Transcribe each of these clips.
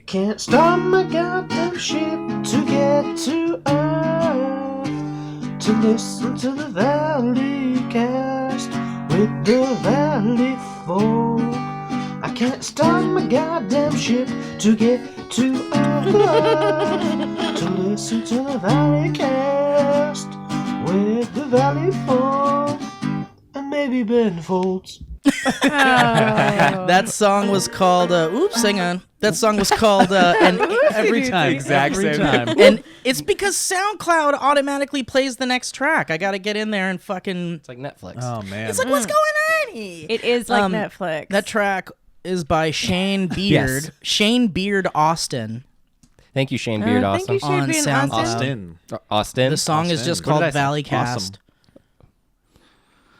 Can't stop my goddamn ship to get to Earth to listen to the Valleycast with the Valleyfolk. I can't stop my goddamn ship to get to Earth to listen to the Valleycast with the Valleyfolk and maybe Ben Folds. That song was called oops, hang on. That song was called and Every time. Exact every same. time. and it's because SoundCloud automatically plays the next track. I got to get in there and fucking It's like Netflix. Oh, man. it's like what's going on here? It is like Netflix. That track is by Shane Beard. Yes. Shane Beard Austin. Thank you, Shane Beard. Thank you, Awesome. Shane On Beard SoundCloud. Austin. Austin. The song is just What called did I say? Valleycast. Awesome.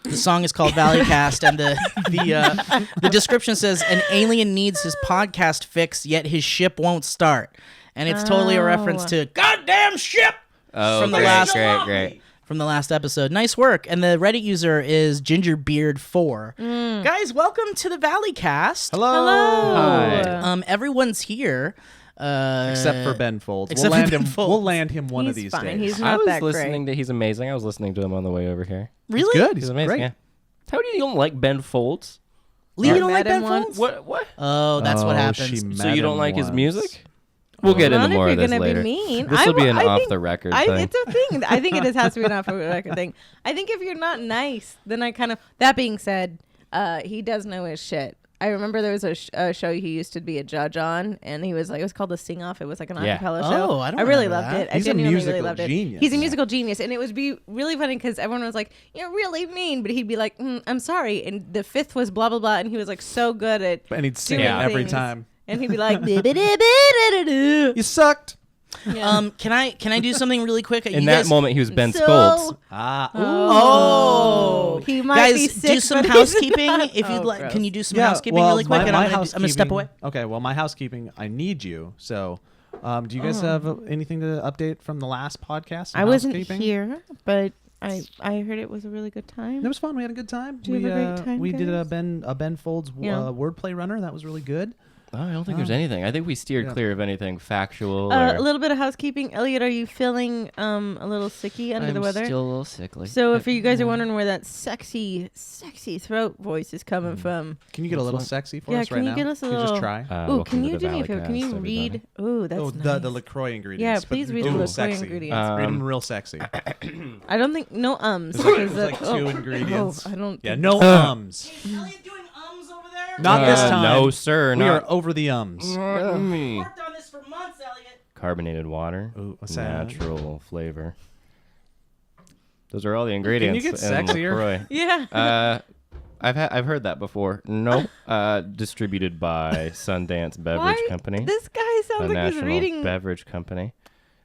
The song is called Valleycast, and the description says an alien needs his podcast fixed, yet his ship won't start, and it's totally a reference to goddamn ship Oh, from the great, last great. from the last episode. Nice work. And the Reddit user is Gingerbeard4. Guys, welcome to the Valleycast. Hello. Hi. Everyone's here. Except for Ben Folds. except for Ben Folds. We'll land him one of He's these fine. days. He's I not was that listening great. to. He's amazing. I was listening to him on the way over here. Really? Good. He's He's amazing. great. Yeah. How do you don't like Ben Folds? Lee, you don't met like Ben him once? Folds? What? Oh, that's what Oh, happens. she So met you don't him like his once. music? We'll get Not into more if of you're this gonna later. be mean. This will be an I off think- the record thing. It's a thing. I think it has to be an off the record thing. I think if you're not nice, then I kind of. That being said, he does know his shit. I remember there was a show he used to be a judge on, and he was like, it was called The Sing Off. It was like an Yeah. acapella show. Oh, I don't really remember loved that. it. He's I a genuinely musical really loved it. genius. He's a musical genius, and it would be really funny because everyone was like, "You're really mean," but he'd be like, "I'm sorry," and the fifth was blah blah blah, and he was like so good at And he'd sing it doing every things. time. And he'd be like, "Bididibidididoo." You sucked. Yeah. Can I do something really quick? In that moment, he was Ben So- Scolds. Ah. Oh, He might guys, be sick, do some but he's housekeeping not. if you'd Oh, like. gross. Can you do some housekeeping really quick? And I'm gonna step away. Okay, well, my housekeeping, I need you. So, do you guys have anything to update from the last podcast? on I wasn't housekeeping? here, but I heard it was a really good time. It was fun. We had a good time. Did you have a great time, We did a guys? Ben Folds Yeah. wordplay runner. That was really good. Oh, I don't think there's anything. I think we steered Yeah. clear of anything factual. A little bit of housekeeping. Elliot, are you feeling a little sicky under the weather? Still a little sickly. So if you guys are wondering where that sexy throat voice is coming from, Can you get a little sexy for Yeah, us can right you now? get us a Can you little- just try? ooh, welcome can to you the do me a favor? Can Valleycast, you everybody. read? Ooh, that's nice. the LaCroix ingredients. Yeah, but please read ooh, the LaCroix sexy. ingredients. Read them real sexy. I don't think no ums. There's 'cause like that- two ingredients. I don't. Yeah, no ums. Elliot doing ums over there? Not this time. No, sir. We not are over the ums. me. Worked on this for months, Elliot. Carbonated water. Ooh, what's that? Natural flavor. Those are all the ingredients. get in sexier? LaCroix. Yeah. I've heard that before. No, distributed by Sundance Beverage Company, This guy a sounds like he's national reading. beverage company.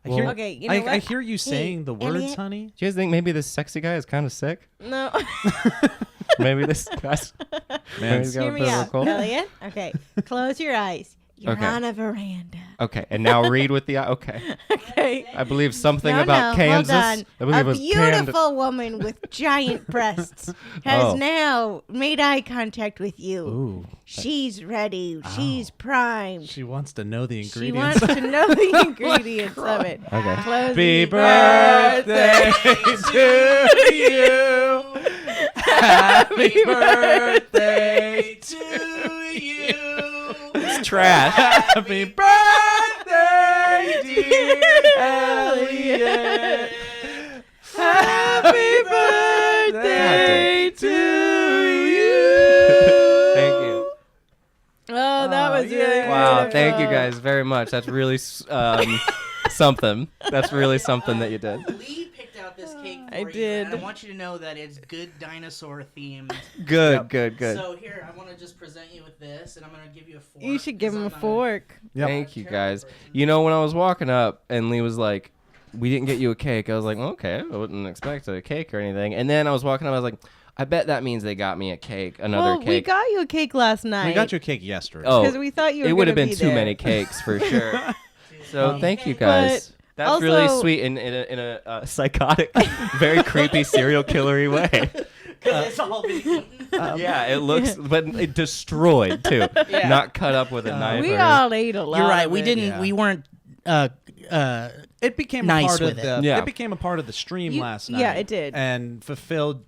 I hear, Okay, you know I what? hear you saying the words, Elliot. honey. Do you guys think maybe this sexy guy is kind of sick? No. Maybe this guy's Man, he's got Hear a me bit of a out, cold. Elliot. Okay, close your eyes. You're Okay. on a veranda. Okay, and now read with the eye. Okay, Okay. I believe something No, about Kansas. Hold on. I believe it A was beautiful woman with giant breasts has Oh. now made eye contact with you. Ooh, She's ready. She's primed. she wants to know the She ingredients. wants to know the ingredients of it. Okay. Close Happy your birthday to you. Happy birthday to you. It's trash. Happy birthday, dear Elliot. Happy birthday to you. Thank you. Oh, that was really Wow, beautiful. thank you guys very much. That's really something. That's really something that you did. Lee picked out this cake for I you, did. and I want you to know that it's good dinosaur themed. Good, good, good. So here, I want to just present you with this, and I'm gonna give you a fork. You should give 'cause him a I'm not fork. Yep. Thank you guys. You know, when I was walking up and Lee was like, "We didn't get you a cake," I was like, "Okay, I wouldn't expect a cake or anything." And then I was walking up, I was like, "I bet that means they got me a cake, another Well, cake." we got you a cake last night. We got you a cake yesterday. Oh, because we thought you were it would have gonna been be too there. many cakes for sure. gonna- So thank you guys. That's really also- sweet in a psychotic, very creepy serial killery way. It's all been eaten. Yeah, it looks, but it destroyed too. Yeah. Not cut up with a knife. We or, all ate a lot. You're right. of We it. didn't. Yeah. We weren't. It became Nice a part with of it. the. Yeah. It became a part of the stream last night. yeah, it did. and fulfilled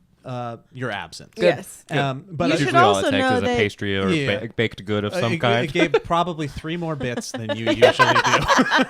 your absence. Yes. But You I- should Usually all also it takes know is a that- pastry or Yeah. baked good of some it, kind. It gave probably 3 more bits than you usually do.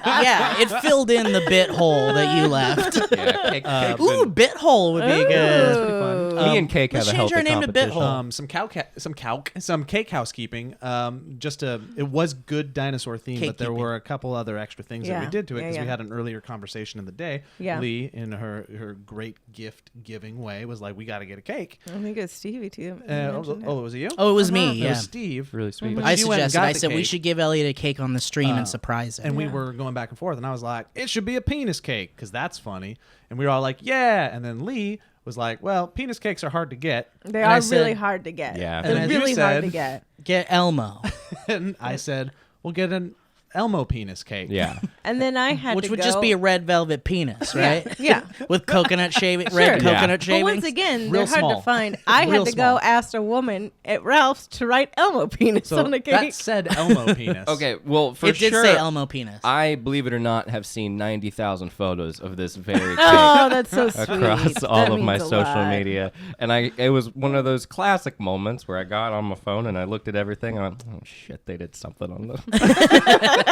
Yeah, it filled in the bit hole that you left. Yeah, cake Ooh, bit hole would be good. Ooh. Me and Cake let's have a change healthy our name to competition. Bithole. Some cake housekeeping. It was good dinosaur theme, Cake but there keeping. were a couple other extra things that we Yeah. did to it Yeah, because we yeah. had an earlier conversation in the day. Yeah. Lee, in her great gift giving way, was like, "We got to get a cake." I think it's Stevie too. Oh, was it you? Oh, it was me. It Yeah. was Steve. Really sweet. But I you went and suggested. got I the said we cake. should give Elliot a cake on the stream and surprise him. And we were going back and forth, and I was like, "It should be a penis cake because that's funny." And we were all like, "Yeah." And then Lee was like, "Well, penis cakes are hard to get." They And I are said- really hard to get. Yeah. They're And as you really hard to said- get. Get Elmo, And I said, "We'll get an Elmo penis cake." Yeah. And then I had which to would go. just be a red velvet penis, right? Yeah. With coconut shaving, Sure. red Yeah. coconut But shavings. once again, Real they're hard small. to find. I Real had to small. go ask a woman at Ralph's to write Elmo penis So on the cake. that said Elmo penis. Okay, well, for it did sure, say Elmo penis. I, believe it or not, have seen 90,000 photos of this very cake. Oh, that's so sweet. Across That all of my means a social lot. media, and it was one of those classic moments where I got on my phone and I looked at everything and I went, "Oh shit, they did something on the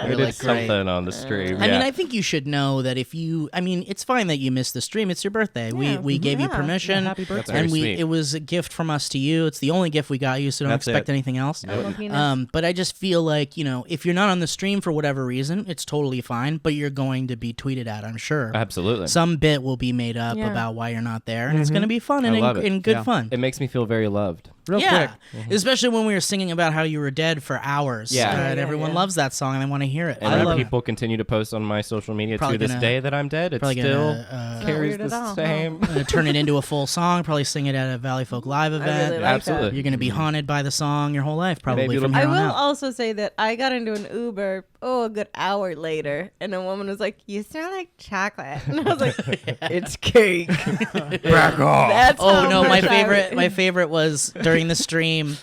they did like, something great. on the stream." I yeah. mean, I think you should know that if you, I mean, it's fine that you missed the stream. It's your birthday. We gave you yeah. permission, Yeah, happy birthday. That's very and sweet. it was a gift from us to you. It's the only gift we got you, so don't That's expect it. anything else. Elmo penis. But I just feel like, you know, if you're not on the stream for whatever reason, it's totally fine. But you're going to be tweeted at, I'm sure. Absolutely. Some bit will be made up Yeah. about why you're not there, and it's going to be fun I and love it. and good Yeah. fun. It makes me feel very loved. Real yeah, quick. especially when we were singing about how you were dead for hours. Yeah. and Yeah, everyone yeah. loves that song and they want to hear it. And I then love- people continue to post on my social media Probably to this gonna- day that I'm dead. It probably still gonna, carries weird at the all, huh? same. turn it into a full song. Probably sing it at a Valleyfolk live event. really like Absolutely. You're going to be haunted by the song your whole life, probably Maybe from it'll- here I on will out. also say that I got into an Uber, a good hour later, and a woman was like, "You smell like chocolate," and I was like, "It's cake." Back off. That's Oh how no, my much I- favorite my favorite was during the stream.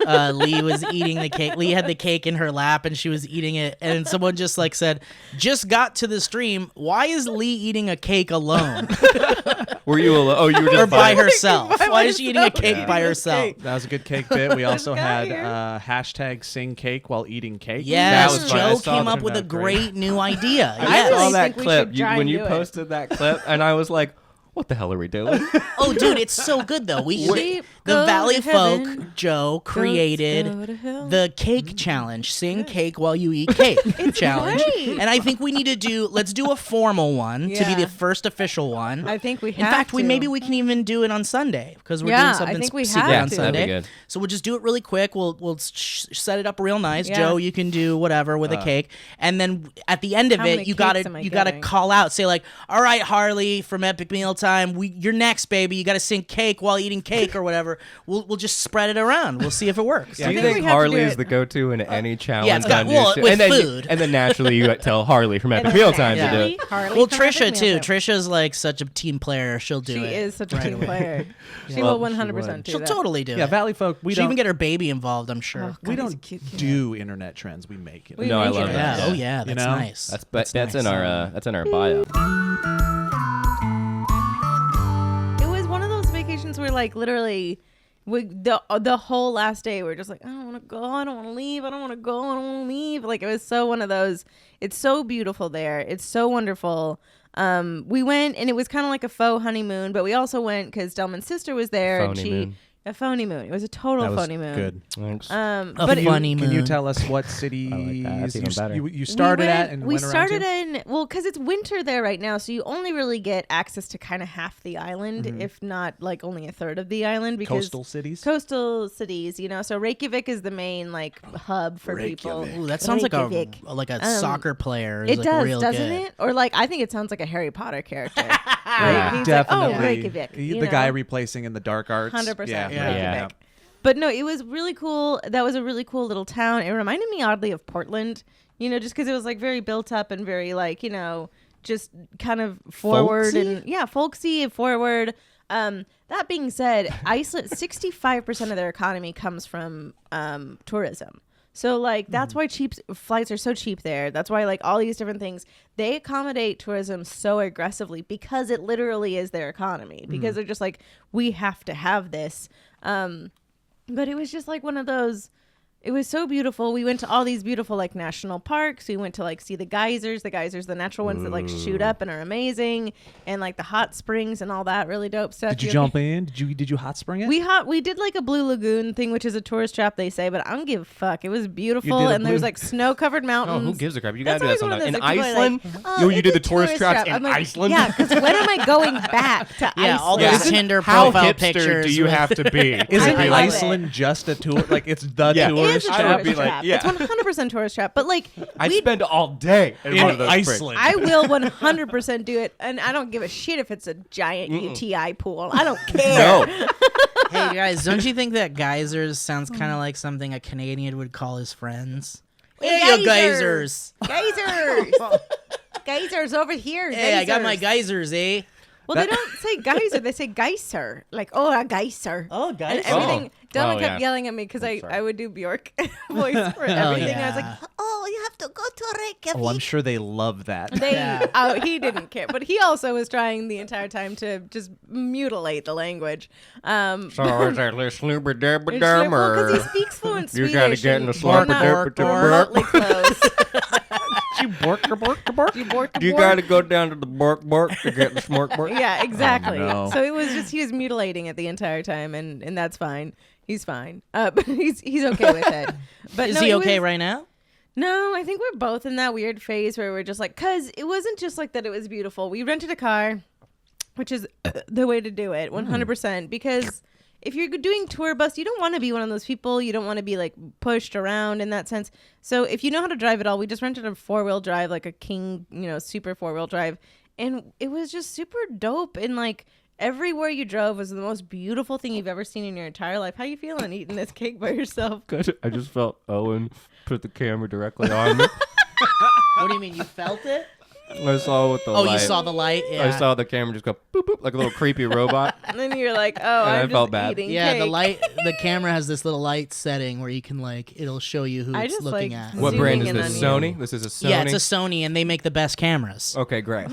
Lee was eating the cake. Lee had the cake in her lap and she was eating it. And someone just like said, "Just got to the stream. Why is Lee eating a cake alone Were you alone? Oh, you were just or by her. herself? by Why is she eating a myself. cake Yeah. by Eating a herself?" cake. That was a good cake bit. We also guy had here. hashtag sing cake while eating cake. Yes, was fun. I Joe saw came that. up with a Turned out great. great new idea. I Yes. saw really that think we clip should try when and you do it. posted that clip, and I was like, "What the hell are we doing?" Oh, dude, it's so good though. Sheep The go to Valleyfolk heaven, Joe goats created go to hell. the cake challenge. Sing cake while you eat cake challenge. great. And I think we need to let's do a formal one to be Yeah. the first official one. I think we In have fact, to. maybe we can even do it on Sunday because we're Yeah, doing I something think we secret have on to. Yeah, that'd Sunday. be good. So we'll just do it really quick. We'll set it up real nice. Yeah. Joe, you can do whatever with a cake, and then at the end of How it, many you cakes gotta am I you gotta getting? call out, say like, "All right, Harley from Epic Meal Time, you're next, baby. You got to sing cake while eating cake or whatever." We'll just spread it around. We'll see if it works. Do I you think think we have to Harley do is it. the go-to in any challenge it's got- on well, YouTube? with and then food. and then naturally you tell Harley from Epic And Meal then Time to do naturally, it. Harley Well, from Trisha Epic too. Meal Time. Trisha's like such a team player. She'll do She it. is such a right team away. player. She Well, will she 100% would. do She'll that. totally do Yeah, it. Valleyfolk. We She'll don't even get her baby involved. I'm sure. Oh, God, we he's a don't cute kid. do internet trends. We make it. We No, I make love it. that. Yeah. Oh yeah. You That's know? nice. That's nice. in our bio. It was one of those vacations where, like, literally, the whole last day, we're just like, "I don't want to go. I don't want to leave. I don't want to go. I don't want to leave." Like, it was so one of those. It's so beautiful there. It's so wonderful. We went, and it was kind of like a faux honeymoon, but we also went because Delman's sister was there, and Phony she moon. a phony moon. It was a total That was phony moon. good. Thanks. A But it- funny Can you moon. tell us what cities That's even better. you started at and we went around started to? in because it's winter there right now, so you only really get access to kind of half the island, if not like only a third of the island, because Coastal cities. coastal cities, you know. So Reykjavik is the main like hub for people. Ooh, that sounds like a Reykjavik. soccer player. It like does, real doesn't good. it? Or like I think it sounds like a Harry Potter character. Yeah. He's Definitely. like, "Oh, Reykjavik," you The guy know? replacing in the dark arts. 100% Yeah. Reykjavik. Yeah. But no, it was really cool. That was a really cool little town. It reminded me oddly of Portland, you know, just because it was like very built up and very like, you know, just kind of forward Folksy? and folksy and forward. That being said, Iceland 65% of their economy comes from tourism. So like that's why cheap flights are so cheap there. That's why like all these different things, they accommodate tourism so aggressively because it literally is their economy. Because they're just like, we have to have this. But it was just like one of those. It was so beautiful. We went to all these beautiful like national parks. We went to like see the geysers, the natural ones that like shoot up and are amazing, and like the hot springs and all that really dope stuff. Did you jump in? Did you hot spring it? We did like a blue lagoon thing, which is a tourist trap, they say, but I don't give a fuck. It was beautiful, and there's like snow covered mountains. Oh, who gives a crap? You That's gotta do that always one of sometime. those In that people are Iceland? like, Yo, you it's did a the tourist traps in I'm like, Iceland? Yeah, because when am I going back to Yeah, Iceland? all those Tinder How profile hipster pictures. do you with- have to be? Isn't I love Iceland just a tour? Like it's the Yeah. It tourist is a I trap? would tourist be like, trap. yeah. It's 100% tourist trap. But like, I'd we spend all day in one of In those Iceland. I will 100% do it, and I don't give a shit if it's a giant UTI pool. I don't care. No. Hey guys, don't you think that geysers sounds kind of like something a Canadian would call his friends? Hey, Hey, you geysers! Geysers. Geysers over here. Hey, I got my geysers. geysers, eh? Well, they don't say geyser. They say geyser. Like, oh, a geyser. Oh, And geyser. everything. Donna Oh, kept yeah. yelling at me because sorry. I would do Bjork voice for everything. I was like, yeah. oh, you have to go to Reykjavik. Oh, I'm sure they love that. They, Yeah. he didn't care, but he also was trying the entire time to just mutilate the language. So is that little sloober derber Because he dermer? speaks fluent You Swedish. gotta get in the and slurper not derper derber. remotely close. You bork. You bork, You bork. gotta go down to the bork to get the smork bork. Yeah, exactly. no. So it was just he was mutilating it the entire time, and that's fine. He's fine. But he's okay with it. But Is no, he it okay was- right now? No, I think we're both in that weird phase where we're just like, cause it wasn't just like that. It was beautiful. We rented a car, which is the way to do it, 100%. Because if you're doing tour bus, you don't want to be one of those people. You don't want to be like pushed around in that sense. So if you know how to drive at all, we just rented a 4-wheel drive, like a King, super 4-wheel drive, and it was just super dope. And like everywhere you drove was the most beautiful thing you've ever seen in your entire life. How you feeling eating this cake by yourself? Good. I just felt Owen put the camera directly on me. What do you mean? You felt it? I saw with the Oh, light. you saw the light? Yeah. I saw the camera just go boop boop like a little creepy robot. And then you're like, oh, I I'm felt just bad. eating Yeah, cake. the camera has this little light setting where you can it'll show you who I it's just looking like at. What zooming brand is in this? on Sony? This is a Sony. Yeah, it's a Sony, and they make the best cameras. Okay, great.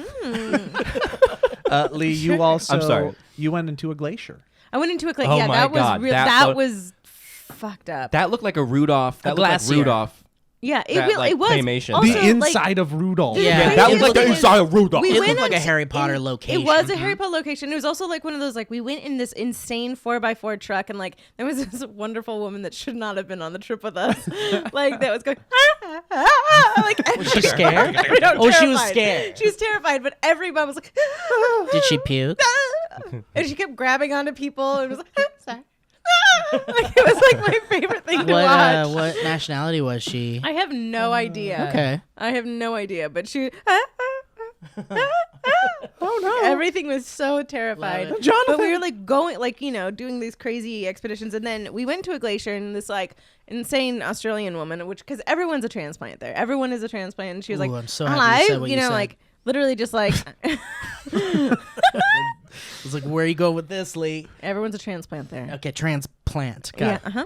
Lee, you also. I'm sorry. You went into a glacier. I went into a Oh yeah, my that was God, real. that That looked- was fucked up. That looked like a Rudolph. That looked like glacier. Rudolph. Yeah, it that, really like, it was. claymation. Also, The inside of Rudolph. Dude, Yeah, the that craziest looked like the thing is inside of Rudolph. we It went looked like a on- Harry Potter it- location. It was a Harry Potter location. It was also like one of those like we went in this insane 4x4 truck and like there was this wonderful woman that should not have been on the trip with us. Like that was going like Was she scared? No, Oh, she was terrified. scared. She was terrified, but everybody was like Did she puke? and she kept grabbing onto people and was like sorry. Like it was like my favorite thing to watch. What nationality was she? I have no idea. Okay. I have no idea, but she. Oh no! Everything was so terrified. Love it. But we were like going, like doing these crazy expeditions, and then we went to a glacier, and this like insane Australian woman, which because everyone's a transplant there, everyone is a transplant, and she was Ooh, like, I'm so happy you said alive, what you said. like literally just like It's like, where you go with this, Lee? everyone's a transplant there. Okay, transplant. Got Yeah. it. Uh-huh.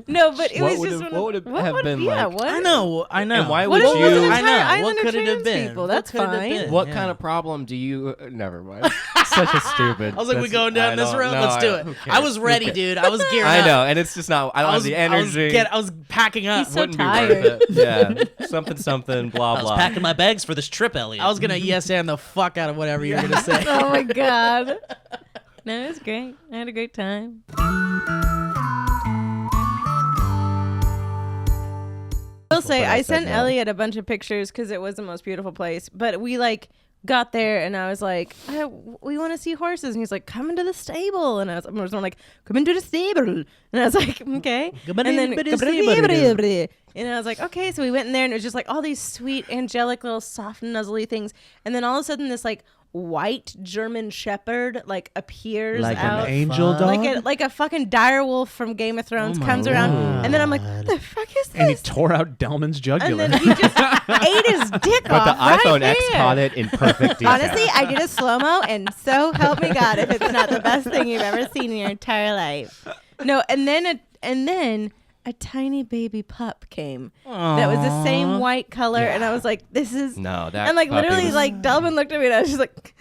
No, but it What was would just have- one what of- would it have been yeah, like? what? I know. And why What would if it was an you? I entire know. island What of could it have trans been? people? What That's could it have fine. been? What Yeah. kind of problem do you? Never mind. Such a stupid. I was like, we that's- going down I this don't road? know, Let's do who it. cares? I was ready, Who cares? dude. I was gearing I up. know, and it's just not. I don't have the energy. I was packing up. He's so Wouldn't be tired. worth it. Yeah, something, blah I was blah. packing my bags for this trip, Elliot. I was gonna yes and the fuck out of whatever you were gonna say. Oh my god. No, it was great. I had a great time. I'll say but I I said sent no. Elliot a bunch of pictures because it was the most beautiful place. But we like got there and I was like, we want to see horses, and he's like, come into the stable, and I was like, come into the stable, and I was like, okay, Come and then into the stable. and I was like, okay, so we went in there and it was just like all these sweet angelic little soft nuzzly things, and then all of a sudden this like white German Shepherd like appears Like out. an angel Fuck. dog. Like a fucking direwolf from Game of Thrones Oh my comes around, God. and then I'm like, what the fuck is this? and he tore out Delman's jugular. And then he just ate his dick But off the right iPhone X there. caught it in perfect detail. Honestly, I did a slow-mo, and so help me God if it's not the best thing you've ever seen in your entire life. No, and then a tiny baby pup came that was the same white color, and I was like, this is... No, that And like puppy literally, was- like Delvin looked at me, and I was just like...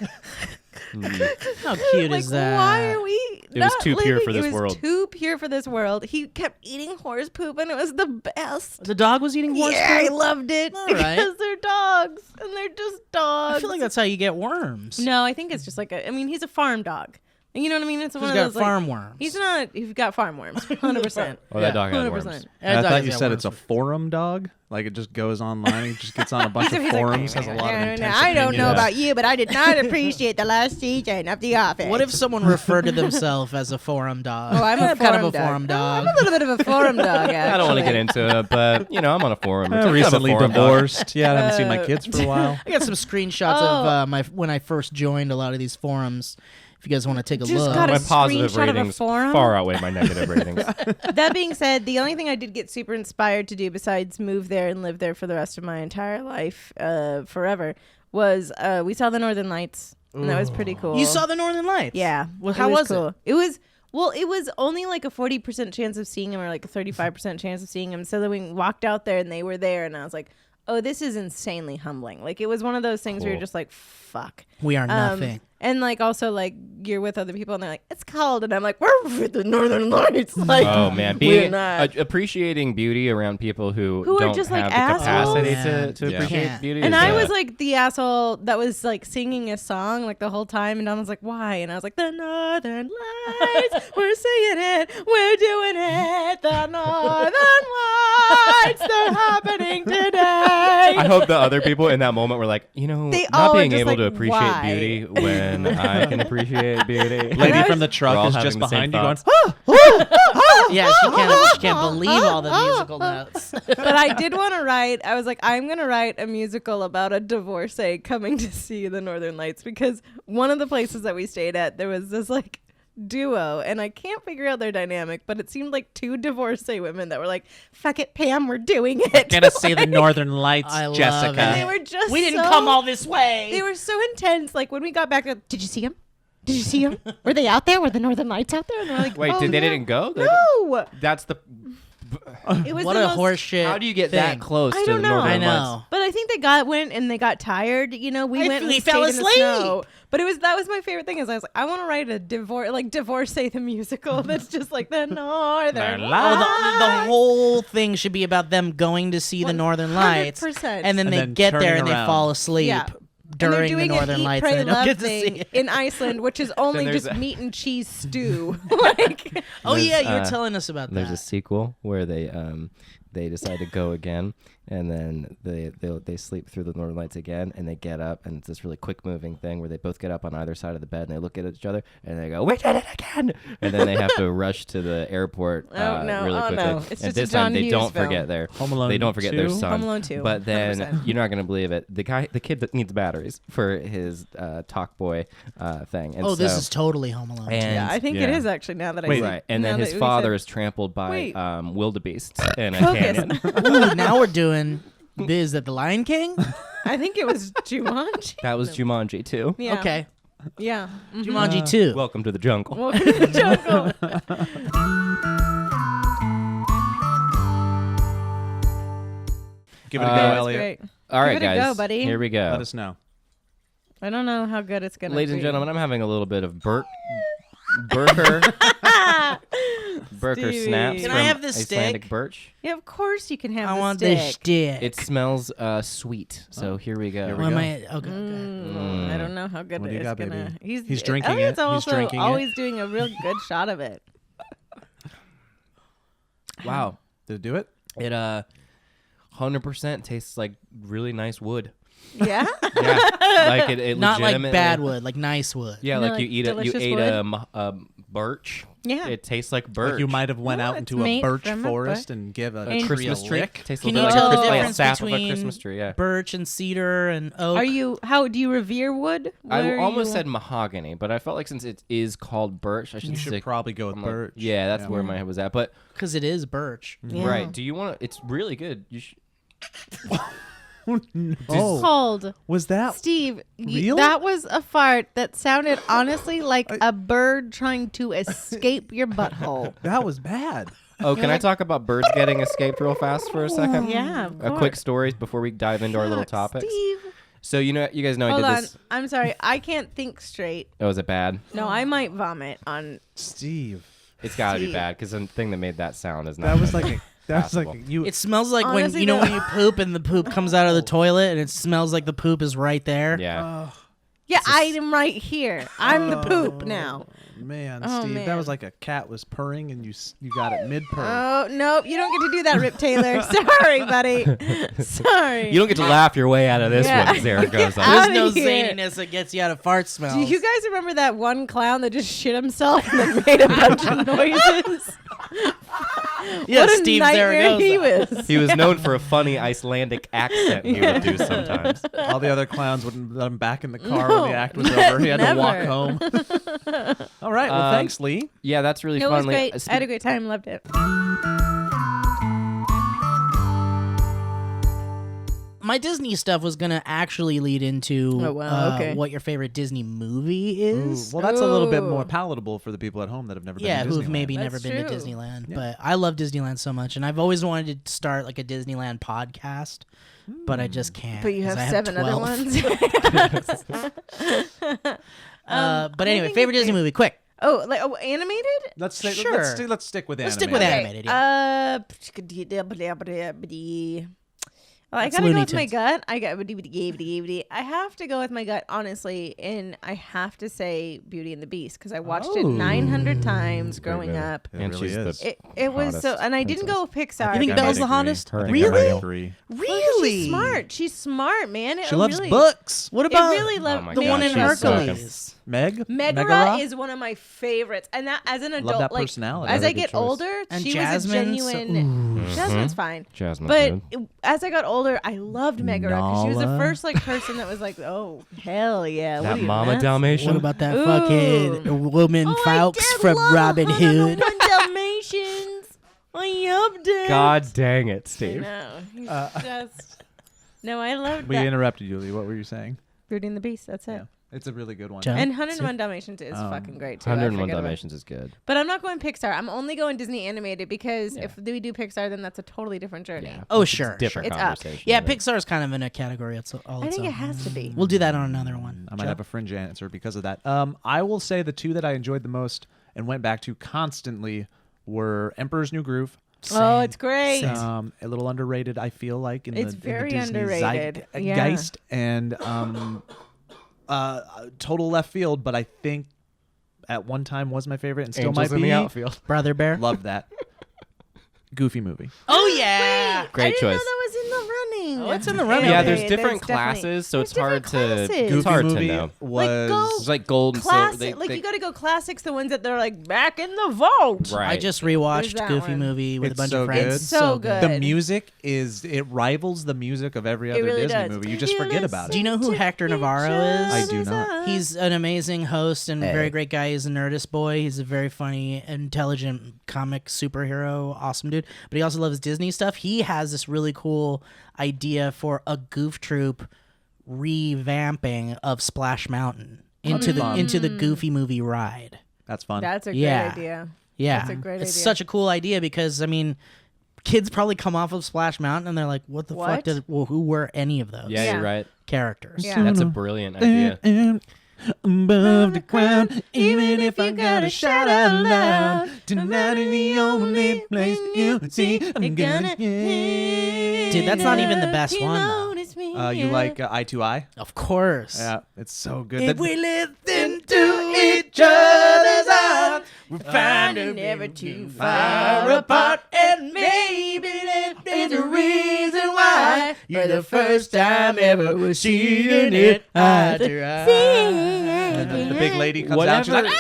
How cute like, is that? why are we It was too pure living? for this It was world. too pure for this world. He kept eating horse poop, and it was the best. The dog was eating horse Yeah, I poop? loved it All because right. they're dogs, and they're just dogs. I feel like that's how you get worms. No, I think it's just like I mean, he's a farm dog. You know what I mean? It's one He's of got those like, farm worms. He's not. He's got farm worms. 100%. Oh, that dog had worms. 100%. I thought you said it's a forum dog. Like it just goes online and just gets on a bunch of He's like, forums, has a lot of intense I don't know opinions. about you, but I did not appreciate the last season of The Office. What if someone referred to themselves as a forum dog? Oh, I'm a kind of forum a dog. forum dog. I'm a little bit of a forum dog. I don't want to get actually. into it, but you know, I'm on a forum. It's like, Recently I'm a forum dog. divorced. Yeah, I haven't seen my kids for a while. I got some screenshots of my when I first joined a lot of these forums. If you guys want to take a Just look. got a My positive screenshot of a ratings forum? far outweigh my negative ratings. That being said, the only thing I did get super inspired to do besides move there and live there for the rest of my entire life, forever, was we saw the Northern Lights, and that was pretty cool. You saw the Northern Lights? Yeah. Well, how was cool. it? It was well, it was only like a 40% chance of seeing him or like a 35% chance of seeing him. So then we walked out there and they were there, and I was like, oh, this is insanely humbling. Like it was one of those things where you're Cool. just like, fuck. We are nothing. And like also like you're with other people and they're like, it's cold, and I'm like, we're with the Northern Lights. Like, Oh man, we're being not. appreciating beauty around people who Who are don't just, have like, the capacity assholes? to Yeah. appreciate Can't. beauty. And is, I was like the asshole that was like singing a song like the whole time, and Don was like, why? And I was like, the Northern Lights, we're singing it, we're doing it, the Northern Lights, they're happening today. I hope the other people in that moment were like, you know, They all not were being just able to like, appreciate why? beauty when I can appreciate beauty. Lady from the We're truck all is having just the same behind you going, thoughts. Yeah, she can't believe all the musical notes. But I did want to write, I was like, I'm going to write a musical about a divorcee coming to see the Northern Lights, because one of the places that we stayed at, there was this like duo, and I can't figure out their dynamic, but it seemed like two divorcee women that were like, fuck it, Pam, we're doing it. gonna see the Northern Lights, I love Jessica. And it. they were just We didn't so- come all this way. They were so intense. Like when we got back, did you see him? Did you see him? Were they out there? Were the Northern Lights out there? And we're like, Wait, oh, they yeah. didn't go? No. That's the. It was What the a most, horseshit. How do you get thing. that close I to don't the know. Northern I know. Lights? But I think they went and they got tired. You know, we went and we we fell stayed in the asleep. snow. But that was my favorite thing. Is I was like, I want to write a divorcee the musical that's just like the Northern Oh, Lights. the whole thing should be about them going to see the Northern Lights, 100%. and then And they then get there turning and they around. fall asleep Yeah. And they're during the doing Northern an Eat, Lights, Pray, and they don't Love get to thing see it. in Iceland, which is only there's just a- meat and cheese stew. Like, Oh There's, yeah, you were telling us about There's a that. sequel where they decide to go again, and then they sleep through the Northern Lights again, and they get up, and it's this really quick moving thing where they both get up on either side of the bed and they look at each other and they go, "We did it again!" And then they have to rush to the airport Oh, no. really Oh, quickly. no. It's and just a this time John they Hughes don't film. forget their Home Alone they don't forget their 2? son. Home Alone 2, But then 100%. you're not gonna believe it. The kid that needs batteries for his talk boy thing. And Oh, this so- is totally Home Alone. and yeah, I think it yeah. is actually now that I Wait, see. right, and now then that his we father said- is trampled by Wait. wildebeests in a Focus. canyon. Ooh, now we're doing Biz at the Lion King. I think it was Jumanji. That was Jumanji too. Yeah. Okay, Yeah. Mhm. Jumanji 2. Welcome to the jungle. Welcome to the jungle. Give it a go, That's Elliot. great. All right, Give it a guys. go, buddy. Here we go. Let us know. I don't know how good it's gonna Ladies be. and gentlemen, I'm having a little bit of burger Stevie. snaps Can I from have this Icelandic stick? birch. Yeah, of course you can have I the want stick. this stick. It smells sweet. So here we go. Here we What am go. I? Okay. I don't know how good What do you it's got, baby? gonna. He's drinking Elliot's it. He's also drinking it. always doing a real good shot of it. Wow. Did it do it? It 100% tastes like really nice wood. Yeah. Yeah, like it Not like legitimately- bad wood, like nice wood. Yeah, No, like like you ate delicious a birch. Yeah. It tastes like birch. Like you might have went No, out it's into a made birch from a forest and give a And- tree Christmas a tree. lick. Tastes a Can little you bit tell like the a difference sap of a between Christmas tree. Yeah. birch and cedar and oak? Are you? How do you revere wood? I Where almost you- said mahogany, but I felt like since it is called birch, I should You should stick. probably go with I'm like, birch. yeah, that's where my head was at. But Because it is birch. Yeah. right, do you want to? It's really good. You should. Oh, Called was that? Steve. Real? That was a fart that sounded honestly like a bird trying to escape your butthole. That was bad. Oh, can I talk about birds getting escaped real fast for a second? Yeah, of A quick course. story before we dive into our little Fuck, topics. Steve. So you guys know Hold I did on. this. I'm sorry. I can't think straight. Oh, is it bad? No, I might vomit on. Steve. It's got to be Steve. bad because the thing that made that sound is not. That was good. like that's like Possible. you. It smells like when Honestly, you know no. when you poop and the poop comes out of the toilet and it smells like the poop is right there. Yeah. Yeah, I am right here. I'm the poop now. Man, Oh, Steve, that man. was like a cat was purring and you got it mid purr. Oh nope, you don't get to do that, Rip Taylor. Sorry, buddy. Sorry. You don't get to laugh your way out of this Yeah. one, Sarah goes Get on. There's outta no here. zaniness that gets you out of fart smells. Do you guys remember that one clown that just shit himself and then made a bunch of noises? yeah, what a Steve nightmare Zaragoza. he was. He was known for a funny Icelandic accent he would do sometimes. All the other clowns wouldn't let him back in the car No. when the act was over. He had to walk Never. home. All right. Well, thanks, Lee. Yeah, that's really It fun. was Lee. great. I had a great time. Loved it. My Disney stuff was gonna actually lead into Oh, wow, okay. what your favorite Disney movie is. Well, that's a little bit Ooh. more palatable for the people at home that have never Yeah, been to who've Disneyland. maybe That's never been to true. Disneyland. Yeah. But I love Disneyland so much, and I've always wanted to start like a Disneyland podcast, but I just can't. But you 'cause have I 7 other 12. ones. But I anyway, think favorite it's Disney great. movie, quick. Oh, like animated? Let's stick. Sure. Let's stick with Let's animated. stick with animated, Well, I It's gotta Looney go with my Tunes. gut. I have to go with my gut, honestly, and I have to say Beauty and the Beast because I watched it Oh. 900 times a great growing movie. up. It And really she's is. the It was so, hottest and I didn't go with Pixar. You think I Belle's might the agree. hottest? I think I Really? might agree. Really? She's smart. She's smart, man. She loves really, books. What It about really loved my the God, one in she's Hercules? Megara is one of my favorites, and that as an adult, that like personality. as Another I good get choice. older, And she Jasmine's was a so- genuine. Jasmine's fine. Jasmine's But good. as I got older, I loved Megara because she was the Nala. first like person that was like, "Oh hell yeah!" what That are you, Mama nuts? Dalmatian. What about that Ooh. fucking woman Oh, Fawkes I did from love Robin Hood? 101 Dalmatians. I loved it. God dang it, I Steve. know. He's just. No, I loved We that. interrupted you, Lee. What were you saying? Beauty and the Beast. That's it. Yeah. It's a really good one. John? And 101 Dalmatians is fucking great too. I 101 forget about- Dalmatians is good. But I'm not going Pixar. I'm only going Disney animated because Yeah. if we do Pixar, then that's a totally different journey. Yeah. Oh, It's a sure, different It's up. conversation. Yeah, but- Pixar's kind of in a category all I its think it own. has to be. We'll do that on another one. I might Joe? have a fringe answer because of that. I will say the two that I enjoyed the most and went back to constantly were Emperor's New Groove. Oh, it's great. Same. A little underrated, I feel like, in It's the very in the Disney underrated. Yeah. zeitgeist, and total left field, but I think at one time was my favorite and still Angels might in be. the outfield. Brother Bear. Loved that. Goofy movie. Oh yeah. Great I didn't choice. know that was in the running. Oh, it's in the running. Yeah, Okay, there's different definitely- classes, so there's it's hard different to. classes. It's Goofy hard movie to know. was go- It's like gold and silver. Classic, like you got to go classics, the ones that they're like back in the vault. Right. I just There's rewatched that Goofy one. movie with It's a bunch so of friends. good. It's so good. the music it rivals the music of every other really Disney does. movie. You just forget about Do you it. know who Hector Navarro is? I do not. He's an amazing host and Hey. very great guy. He's a Nerdist boy. He's a very funny, intelligent comic superhero, awesome dude. But he also loves Disney stuff. He has this really cool idea for a Goof Troop revamping of Splash Mountain into the Goofy movie ride. That's fun. That's a great Yeah. idea. Yeah, That's a great it's idea. such a cool idea because I mean, kids probably come off of Splash Mountain and they're like, "What the fuck What? did? Well, who were any of those Yeah, Yeah. you're right. characters?" Yeah. That's a brilliant idea. Above the ground, even if I gotta shout out loud, tonight is the only place you see. I'm gonna. Dude, that's not even the best one, though. You like Eye to Eye? Of course. Yeah, it's so good. If That- we live into each other's arms, we'll find a never too far apart, and maybe there's a reason why eye. You're the first time ever we're seeing it eye to eye. The big lady comes out. She's like,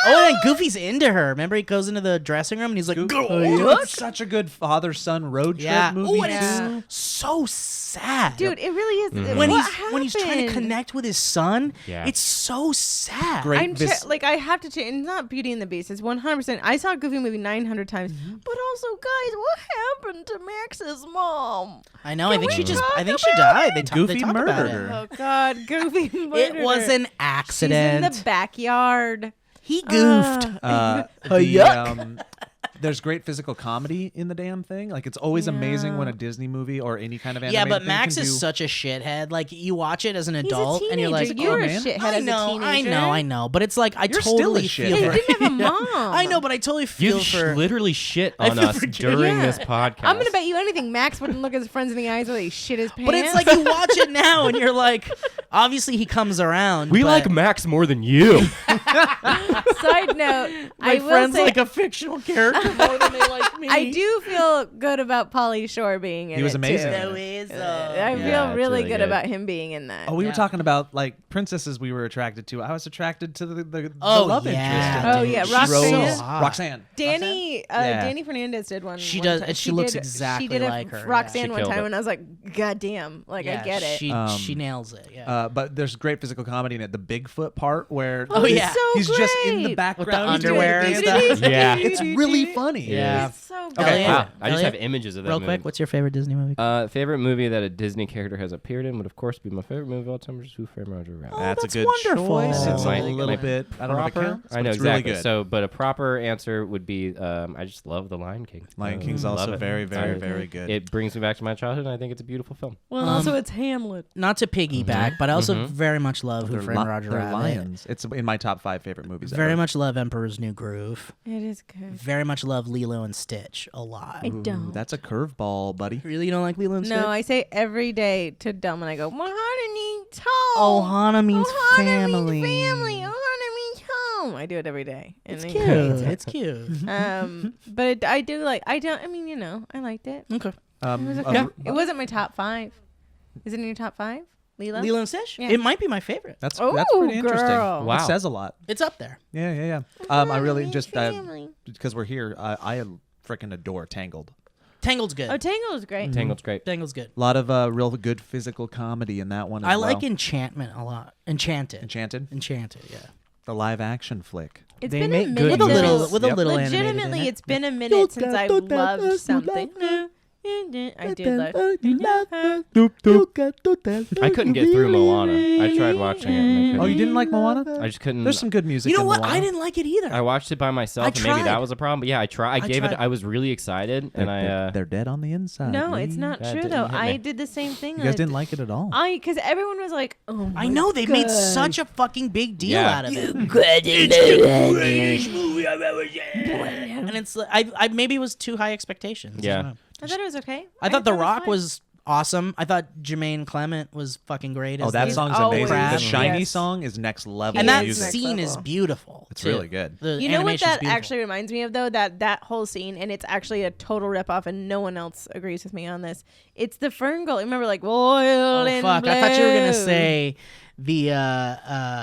Oh, and Goofy's into her. Remember, he goes into the dressing room and he's like, Dude, it's such a good father-son road trip yeah. movie. Oh, and it's so sad. Dude, it really is. When he's trying to happened? connect with his son, Yeah. it's so sad. Great. I have to change. It's not Beauty and the Beast. It's 100%. I saw a Goofy movie 900 times. But also, guys, what happened to Max's mom? I know. Can I think we she talk she about died. it? They talk Goofy about murdered it. her. Oh God, Goofy murdered It was her. an accident. She's in the backyard. He goofed. There's great physical comedy in the damn thing. Like, it's always amazing when a Disney movie or any kind of animated Yeah, but thing Max can is do. such a shithead. Like, you watch it as an He's a adult, and you're like, teenager. You're a man. shithead I as a teenager. I know. But it's like, I You're still a totally shithead. feel Yeah, for he didn't have a mom. I know, but I totally feel You for. literally shit I on feel us for- during Yeah. this podcast. I'm gonna bet you anything. Max wouldn't look his friends in the eyes while he shit his pants. But it's like you watch it now, and you're like, obviously he comes around. We but like Max more than you. Side note, my I will friends say like a fictional character more than they like me. I do feel good about Pauly Shore being in it. He was amazing. Too. in is. I Yeah, feel it's really really good good. about him being in that. Oh, we Yeah. were talking about like princesses we were attracted to. I was attracted to the Oh, love yeah, interest. Oh, dude. yeah, She's Roxanne. so hot. Roxanne. Danny Yeah. Danny Fernandez did one. She one does, time. and she looks did- exactly she did like her, yeah. Roxanne She one killed time, it. and I was like, God damn, like I get it. She nails it. Yeah. But there's great physical comedy in it. The Bigfoot part where Oh, yeah. so he's just in the great. background With the he's doing underwear and dance. stuff. Yeah. It's really funny. Yeah. It's so good. Okay, Elliot? Wow, I just Elliot? have images of that Real movie. quick, what's your favorite Disney movie? Favorite movie that a Disney character has appeared in would of course be my favorite movie of all time, which is Who Framed Roger Rabbit. That's a that's good wonderful. choice. It's My- a little my bit. I don't know if it proper- counts. I but know it's exactly. Really good. So, but a proper answer would be, I just love The Lion King. Lion I King's love also it. very, very, I- very good. It brings me back to my childhood, and I think it's a beautiful film. Well, also it's Hamlet. Not to piggyback, but I also very much love Who They're Framed Roger they're Rabbit. lions. It's in my top 5 favorite movies. Very ever. much love Emperor's New Groove. It is good. Very much love Lilo and Stitch a lot. I don't. That's a curveball, buddy. Really, you don't like Lilo and Stitch? No, I say every day to Dumb, and I go, Ohana means Ohana home. means Ohana family. means family. Ohana means home. I do it every day. And It's he cute. hates it. It's cute. But I do like. I don't. I mean, I liked it. Okay. It was okay. It wasn't my top 5. Is it in your top 5, Lilo? Lilo and Stitch? Yeah. It might be my favorite. That's Oh, pretty interesting. girl. Wow. It says a lot. It's up there. Yeah. I really just family. because we're here. I freaking adore Tangled. Tangled's good. Oh, Tangled is great. Tangled's great. Tangled's good. A lot of real good physical comedy in that one. As I like well. Enchantment a lot. Enchanted. Enchanted, Yeah. the live action flick. It's They been make a good minute. With a since- little, with a Yep. little animated in Legitimately, it. it's been a minute since I've loved something. I did love. I couldn't get through Moana. I tried watching it. And I couldn't. Oh, you didn't like Moana? I just couldn't. There's some good music. You know in what? Moana. I didn't like it either. I watched it by myself, and maybe tried. that was a problem. But yeah, I tried. I gave tried. it. I was really excited, and They're dead on the inside. No, Lee. it's not That true didn't though. hit me. I did the same thing. You guys didn't like it at all. Because everyone was like, "Oh, I know they made such a fucking big deal Yeah. out of it. It's the greatest movie I've ever seen. And it's like, I maybe it was too high expectations. I Yeah. don't know. I thought it was okay. I thought The it Rock fine. was awesome. I thought Jermaine Clement was fucking great. Oh, as that the- song's always amazing. The crap. Shiny Yes. song is next level. and that is music. next scene is level. beautiful. It's too. really good. The You know what animation's that beautiful. actually reminds me of though? That whole scene, and it's actually a total ripoff, and no one else agrees with me on this. It's the Fern Gully. Remember, like Royal Oh fuck! I thought you were gonna say the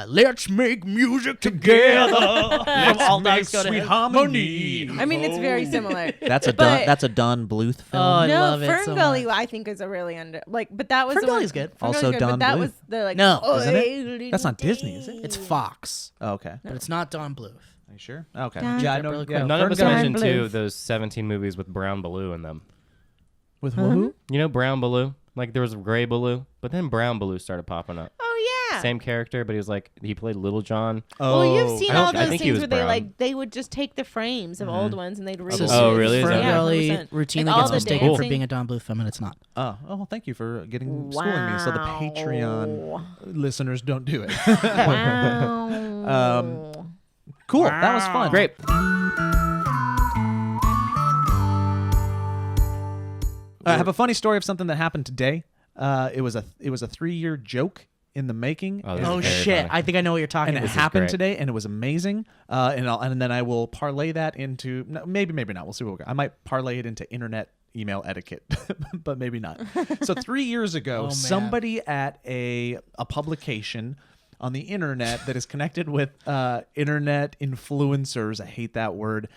"Let's make music together." From All Dogs Go to sweet Heaven. harmony. I mean, it's very similar. That's a But- that's a Don Bluth film. Oh, I no, love it Fern so Gully, much. I think is a really but that was Fern the one- Gully's good. Fern Also Gully's good, Don but that Bluth. was the like No, isn't it? That's not Disney, is it? It's Fox, Oh, okay. but it's not Don Bluth. Are you sure? Okay. Don- Yeah, I Really know. quick. Yeah, None of us Fern Gully- mentioned too Bluth. those 17 movies with Brown Baloo in them. With who? You know Brown Baloo? Like there was Gray Baloo, but then Brown Baloo started popping up. Oh yeah. Same character, but he played Little John. Oh, Well, you've seen I don't- all I those think he scenes was where they brown. they would just take the frames of old ones and they'd redo Oh, really? Is Fern that- Gully 100%. routinely Like, all gets the mistaken for dancing. being a Don Bluth film, and it's not. Oh, well, thank you for schooling me. So the Patreon listeners don't do it. Wow. Cool. That was fun. Great. I have a funny story of something that happened today. It was a 3-year joke in the making. Oh, this Oh is very shit! funny. I think I know what you're talking and it about. happened great. today, and it was amazing. And then I will parlay that into maybe not. We'll see what I might parlay it into internet email etiquette, but maybe not. So 3 years ago, Oh, man. somebody at a publication on the internet that is connected with internet influencers, I hate that word,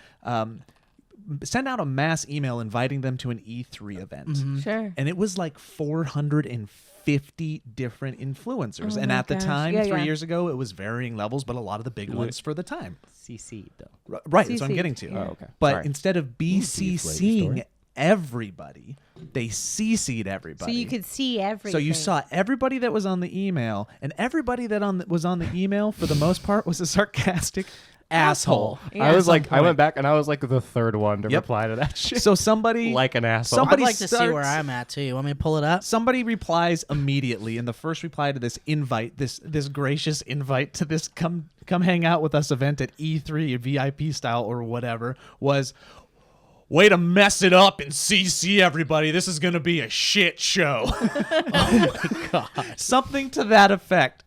sent out a mass email inviting them to an E3 event. Sure. And it was like 450 different influencers. Oh and my at the gosh. time, Yeah, 3 yeah. years ago, it was varying levels, but a lot of the big ones for the time. CC though. Right, that's what I'm CC'd, getting to. yeah. Oh, okay. But Sorry. instead of BCCing everybody, they CC'd everybody. So you could see everything. So you saw everybody that was on the email, and everybody that was on the email for the most part was a sarcastic asshole. Yeah. I was At like, some I went point. back and I was like the third one to Yep. reply to that shit. So somebody like an asshole. I'd somebody like to see where starts- I'm at too. You want me to pull it up? Somebody replies immediately, and the first reply to this invite, this gracious invite to this come hang out with us event at E3 VIP style or whatever, was, way to mess it up and CC everybody. This is gonna be a shit show. Oh my god, something to that effect.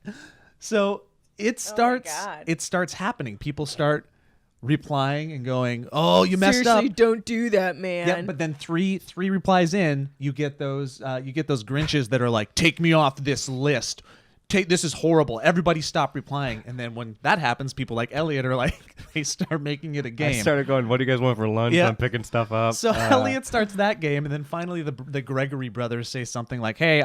So it starts. God. It starts happening. People start replying and going, "Oh, you messed Seriously, up." don't do that, man. Yeah, but then three replies in, you get those Grinches that are like, "Take me off this list. This is horrible. Everybody stop replying." And then when that happens, people like Elliot are like, they start making it a I game. started going, what do you guys want for lunch? Yeah. I'm picking stuff up. So Elliot starts that game, and then finally the Gregory brothers say something like, "Hey,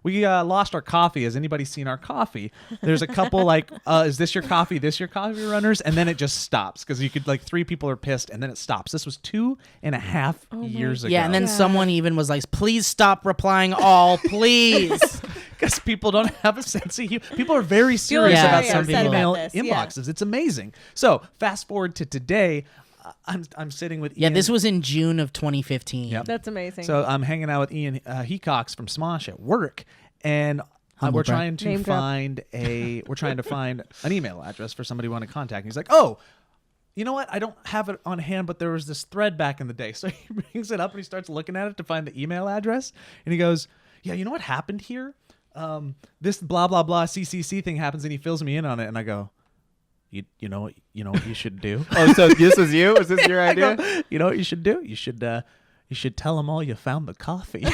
we lost our coffee. Has anybody seen our coffee?" There's a couple like, "Is this your coffee? This your coffee runners?" And then it just stops because you could like 3 people are pissed, and then it stops. This was 2.5 years ago. Yeah, and then someone even was like, "Please stop replying all, please." Because people don't have a sense of humor. People are very serious Yeah, about some their people- email about this, yeah. inboxes. It's amazing. So fast forward to today. I'm sitting with Yeah, Ian. this was in June of 2015. Yep. That's amazing. So I'm hanging out with Ian Hecox from Smosh at work, and Humble we're brag. trying to Name drop. find an email address for somebody who want to contact. And he's like, "Oh, you know what? I don't have it on hand, but there was this thread back in the day." So he brings it up and he starts looking at it to find the email address, and he goes, "Yeah, you know what happened here? This blah blah blah CCC thing happens," and he fills me in on it, and I go, You know what you should do? Oh, so this was you? Was this your I idea? go, you know what you should do? You should tell them all you found the coffee.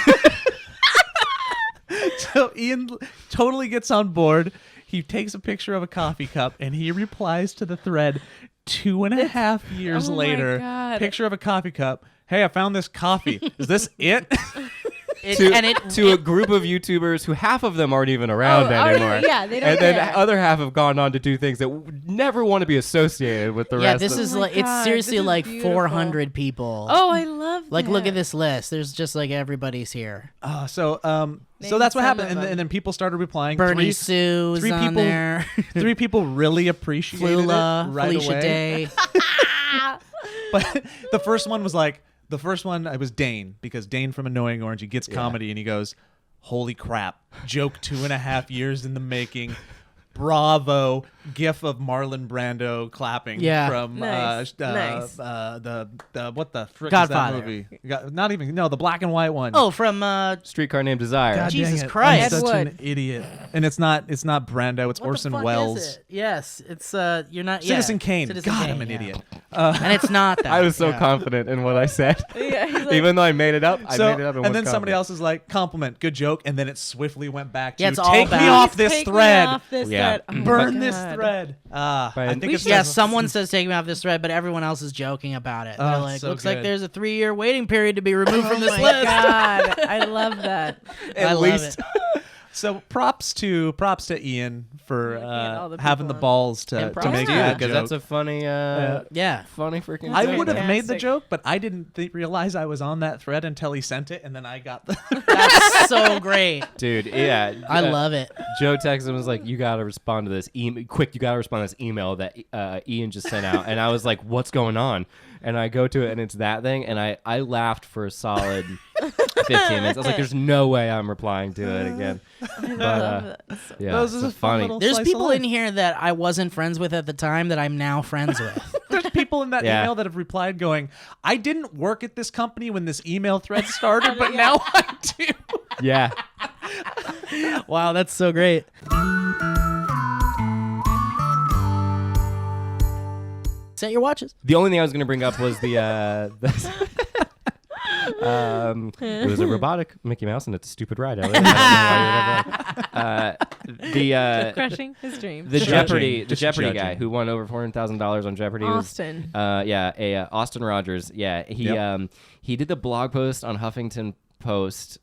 So Ian totally gets on board. He takes a picture of a coffee cup and he replies to the thread 2.5 years Oh my later. God. Picture of a coffee cup. "Hey, I found this coffee. Is this it?" To a group of YouTubers who half of them aren't even around anymore. Yeah, they don't And then care. the other half have gone on to do things that never want to be associated with the Yeah, rest this of is Oh my like, it's God, seriously this is like beautiful. 400 people. Oh, I love Like, that. look at this list. There's just like everybody's here. So Name that's what some happened. of them. And then people started replying. Bernie Sue's three on people- there. 3 people really appreciated Flula, it right Felicia away. Day. But the first one was like, it was Dane, because Dane from Annoying Orange, he gets comedy and he goes, "Holy crap, joke 2.5 years in the making. Bravo!" GIF of Marlon Brando clapping Yeah. from Nice. Nice. the what the frick Godfather. is that movie? Not even the black and white one. Oh, from Streetcar Named Desire. God Jesus dang it. Christ. I'm such Ed an idiot. And it's not Brando. It's what Orson the fuck Welles. Is it? Yes, it's you're not Citizen Kane. Citizen God, Kane, I'm an yeah. idiot. And it's not that. I was so yeah. confident in what I said. Yeah, he's like, Even though I made it up, I So, made it up and then somebody else is like, "Compliment, good joke," and then it swiftly went back to, Yeah, it's all "Take me back. off this Take me thread, off this Yeah. thread. Oh my burn this God. thread." I Right. think it's Yeah, someone says take me off this thread, but everyone else is joking about it. They're Oh, like, so looks like good. there's a 3-year waiting period to be removed from Oh this my list. God, I love that. I love least- it. So props to Ian for all the having the people balls to props make to that you, because joke. that's a funny, Yeah. funny freaking. I That's would have made the fantastic. joke, but I didn't realize I was on that thread until he sent it, and then I got the. That's so great. Dude, yeah, I love it. Joe texted and was like, "You gotta respond to this email quick. You gotta respond to this email that Ian just sent out." And I was like, "What's going on?" And I go to it, and it's that thing, and I laughed for a solid 15 minutes. I was like, "There's no way I'm replying to it again." I But love that. yeah, Those it's is a fun funny. little There's slice of people life. in here that I wasn't friends with at the time that I'm now friends with. There's people in that Yeah. email that have replied going, "I didn't work at this company when this email thread started, but now I do." Yeah. Wow, that's so great. Set your watches. The only thing I was going to bring up was the It was a robotic Mickey Mouse, and it's a stupid ride. Elliot. I don't know why you never. Crushing his dreams. The Judging, Jeopardy just guy judging. who won over $400,000 on Jeopardy Austin. was Austin Rogers. Yeah, he did the blog post on Huffington Post.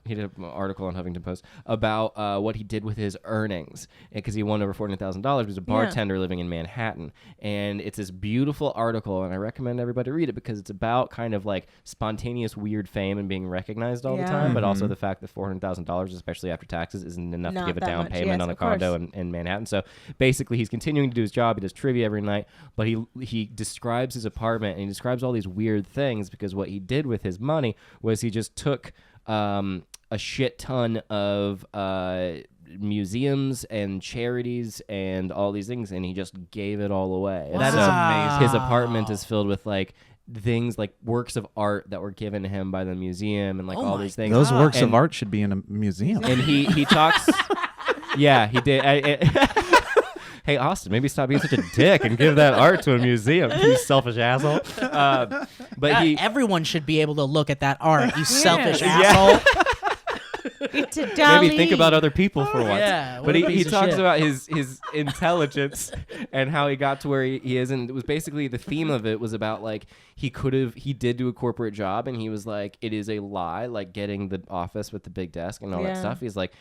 He did an article on Huffington Post about what he did with his earnings because he won over $400,000. He was a bartender living in Manhattan, and it's this beautiful article, and I recommend everybody read it because it's about kind of like spontaneous weird fame and being recognized all the time, but also the fact that $400,000, especially after taxes, isn't enough to Not give a that down much. payment Yes, on a of course. condo in Manhattan. So basically, he's continuing to do his job. He does trivia every night, but he describes his apartment and he describes all these weird things because what he did with his money was he just took a shit ton of museums and charities and all these things, and he just gave it all away. And That is so amazing. His apartment is filled with like things like works of art that were given to him by the museum and like all these things. Those works of And- art should be in a museum. And he talks. Yeah, he did. Hey, Austin, maybe stop being such a dick and give that art to a museum, you selfish asshole. But everyone should be able to look at that art, you selfish Yeah. asshole. It's a dolly. maybe think about other people for once. Yeah, But what a he piece of talks shit. about his intelligence and how he got to where he is, and it was basically the theme of it was about like he did do a corporate job, and he was like, it is a lie, like getting the office with the big desk and all that stuff. He's like,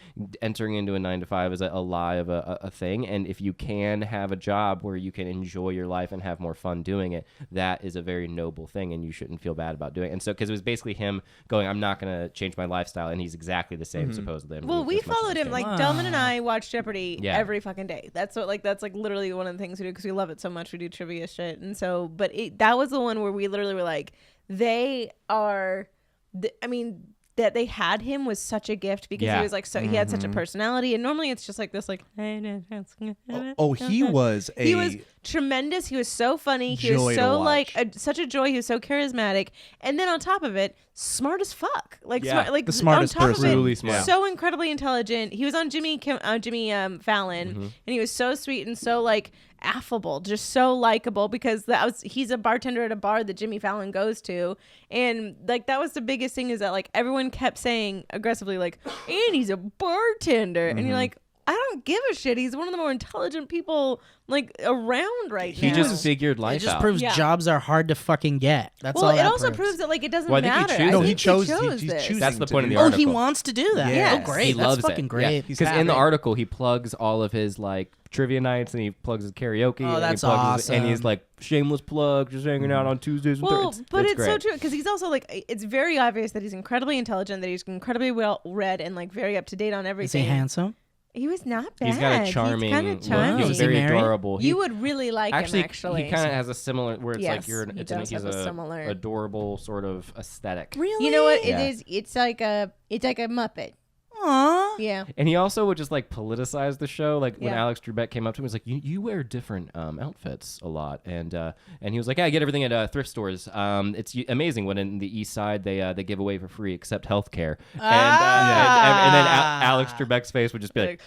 entering into a 9-to-5 is a lie of a thing, and if you can have a job where you can enjoy your life and have more fun doing it, that is a very noble thing, and you shouldn't feel bad about doing it. And so, because it was basically him going, I'm not going to change my lifestyle, and he's exactly the same supposedly. Well, we as much as followed he's him. changed. Like Delman and I watch Jeopardy Yeah. every fucking day. That's like literally one of the things we do because we love it so much. We do trivia shit, and so. But that was the one where we literally were like, they are. That they had him was such a gift because Yeah. he was like he had such a personality, and normally it's just like this like. Oh, he was Tremendous. He was so funny. He joy was to so watch. like such a joy. He was so charismatic, and then on top of it, smart as fuck. Like Yeah. smart, like The smartest on top person. Of it, Truly smart. so incredibly intelligent. He was on Jimmy Fallon, and he was so sweet and so like affable, just so likable because he's a bartender at a bar that Jimmy Fallon goes to, and like that was the biggest thing is that like everyone kept saying aggressively like, and he's a bartender, and you're like, I don't give a shit. He's one of the more intelligent people like around right He now. just figured It life just out. proves Yeah. jobs are hard to fucking get. That's well, all it that also proves that like it doesn't Well, I think he matter. chooses- No, he think chose. chose He's this. choosing That's the to point of do the Oh, that. he article. wants to do that. Yes. Oh, great. He That's loves fucking it. great. He's Because in the happy. article, he plugs all of his like trivia nights and he plugs his karaoke. Oh, and that's he plugs and he's awesome. like shameless plug, just hanging out on Tuesdays and Well, Thursdays. but it's so great. true because he's also like it's very obvious that he's incredibly intelligent, that he's incredibly well read and like very up to date on Is everything. he handsome? He was not bad. He's got a charming. He's kind of look. charming. He's Is he very married? adorable. You would really like actually, him. Actually, he kind of has a similar where it's Yes, like you're. he It's does he's have a similar- adorable sort of aesthetic. Really? You know what Yeah. it is? It's like a Muppet. Aww. Yeah. And he also would just like politicize the show. Like when Yeah. Alex Trebek came up to him, he was like, "You wear different outfits a lot," and he was like, "Yeah, I get everything at thrift stores. It's amazing when in the East Side they give away for free except healthcare." And then Alex Trebek's face would just be like,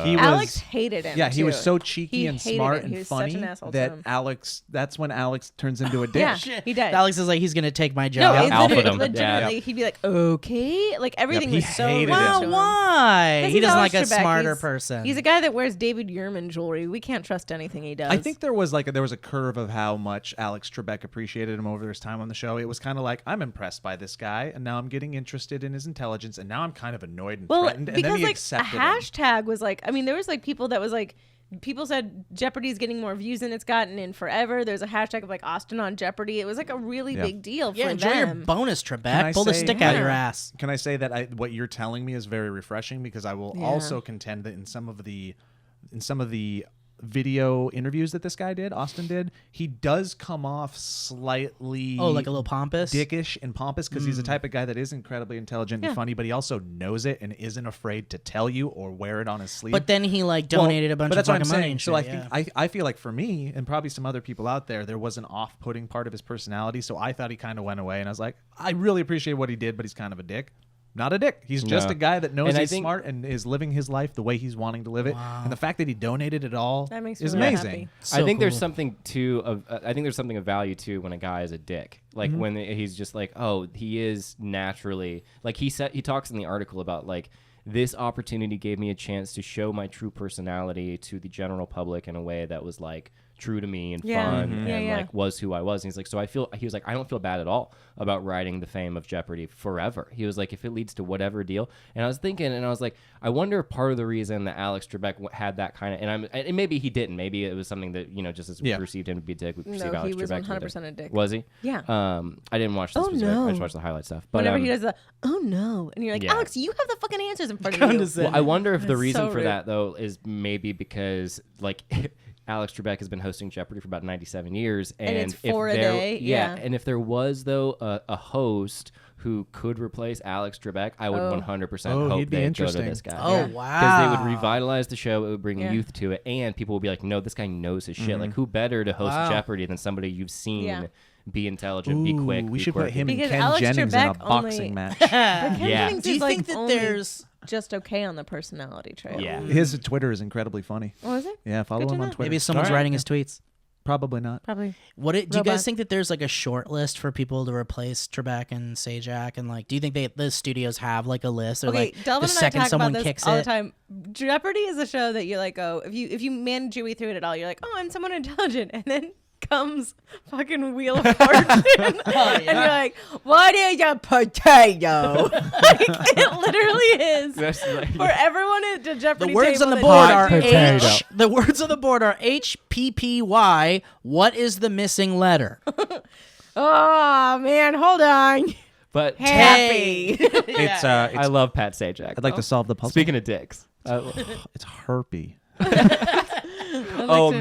He Alex was. hated him. Yeah, he was too. so cheeky He and hated smart it. He and was such an funny asshole to that him. Alex. That's when Alex turns into a dick. Yeah, he did. Alex is like, he's going to take my No, job. it Alpha literally, him. Yeah. legitimately, he'd be like, okay, like everything he was so hated rude him. to Wow, him. why? 'Cause He he's doesn't Alex like a Trebek. smarter He's- person. He's a guy that wears David Yurman jewelry. We can't trust anything he does. I think there was a curve of how much Alex Trebek appreciated him over his time on the show. It was kind of like, I'm impressed by this guy, and now I'm getting interested in his intelligence, and now I'm kind of annoyed and well, threatened. And because then he like a accepted him. hashtag was like, I mean, there was like people that was like, people said Jeopardy's getting more views than it's gotten in forever. There's a hashtag of like Austin on Jeopardy. It was like a really Yeah. big deal yeah, for enjoy your them. bonus, Can Trebek. I Pull the say- stick out Yeah. your ass. Can I say that what you're telling me is very refreshing, because I will Yeah. also contend that in some of the video interviews that this guy did, Austin did, he does come off slightly Oh, like a little pompous? dickish and pompous, because he's the type of guy that is incredibly intelligent Yeah. and funny, but he also knows it and isn't afraid to tell you or wear it on his sleeve. But then he like Well, donated a bunch but of that's what I'm fucking money saying. and So shit. I yeah. think I feel like for me and probably some other people out there was an off-putting part of his personality. So I thought he kind of went away, and I was like, I really appreciate what he did, but he's kind of a dick. not a dick. He's just No. a guy that knows And I he's think- smart and is living his life the way he's wanting to live it. Wow. And the fact that he donated it all That makes me is really amazing. happy. So I think there's cool. something too of I think there's something of value too when a guy is a dick. Like when he's just like, oh, he is naturally like he talks in the article about like this opportunity gave me a chance to show my true personality to the general public in a way that was like true to me and Yeah. fun Mhm. Yeah, and yeah. like was who I was. And he's like, so he was like, I don't feel bad at all about riding the fame of Jeopardy forever. He was like, if it leads to whatever deal. And I was thinking, and I was like, I wonder if part of the reason that Alex Trebek had that kind of, and maybe he didn't. Maybe it was something that, you know, just as we perceived him to be a dick, we perceive No, Alex he was Trebek 100% a dick. Was he? Yeah. I didn't watch this. Oh, no. I just watched the highlight stuff. But Whenever he does the, oh no, and you're like, Yeah. Alex, you have the fucking answers in front of you. well, I wonder if the That's reason so for rude. that though is maybe because like Alex Trebek has been hosting Jeopardy for about 97 years, and it's if 4 a there- day, Yeah, yeah. and if there was though a host who could replace Alex Trebek, I would 100% Oh, hope he'd be they'd go to interesting. this guy. Oh, Because wow. they would revitalize the show, it would bring Yeah. youth to it, and people would be like, "No, this guy knows his shit." Like, who better to host Wow. Jeopardy than somebody you've seen Yeah. be intelligent, be quick, we be should put quirky. him and Because Ken Alex Jennings in a Trebek boxing only- match. But Ken Yeah. Jennings Do you is, like, think that only there's just okay on the personality trail? Yeah. His Twitter is incredibly funny. Oh, is it? Yeah, follow Good to him on know. Twitter. maybe someone's Alright. writing his tweets? Probably not. Probably. Do you guys Robot. think that there's like a short list for people to replace Trebek and Sajak, and like, do you think the studios have like a list, or Okay, like Delvin the and I second talk someone about this kicks all it? the time. Jeopardy is a show that you're like, oh, if you manage your way through it at all, you're like, oh, I'm someone intelligent, and then comes fucking Wheel of Fortune, and you're like, what is a potato? Like, it literally is. That's like- For everyone at the Jeopardy The words on table the that board does are potato. H. The words on the board are HPPY. What is the missing letter? Oh man, hold on. but Happy. It's I love Pat Sajak. I'd like to solve the puzzle. Speaking of dicks. It's herpy.